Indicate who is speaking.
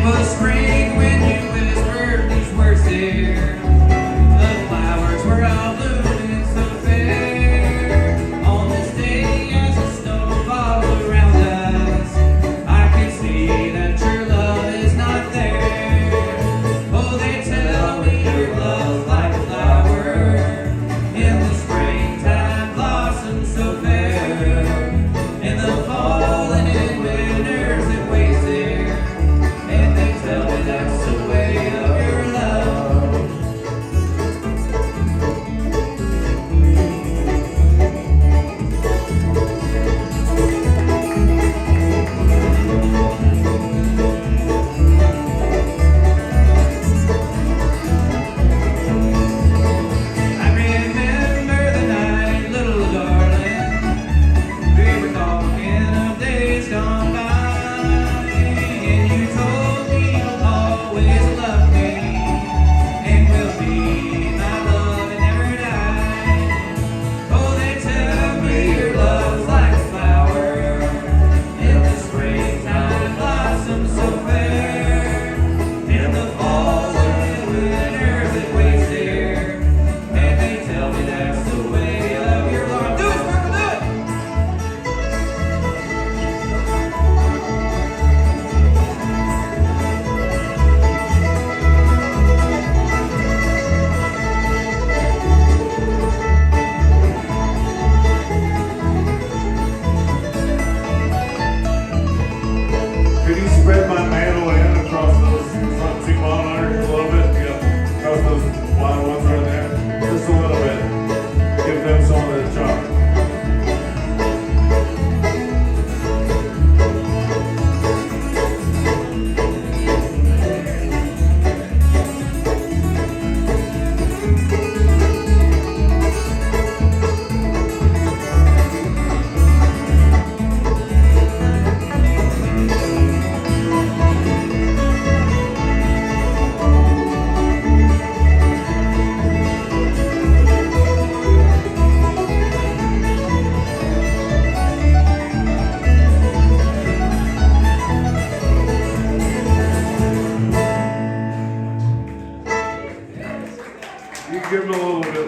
Speaker 1: was spring when you whispered these words there. The flowers were all blooming so fair. On this day as the snow falls around us, I can see that your love is not there. Oh, they tell me your love's like a flower in the springtime blossoms so fair. In the fall and in winters it waits there, and they tell me that's the way of your love. I remember the night, little darling, we were talking of days gone by, and you told me you'll always love me, and will be my love and never die. Oh, they tell me your love's like a flower in the springtime blossoms so fair. In the fall and winters it waits there, and they tell me that's the way of your love. Do it, Sparkle, do it!
Speaker 2: Could you spread my mantle in across those front two monitors a little bit? Yeah, across those wide ones right there. Just a little bit. Give them some of the chocolate. You can give them a little bit.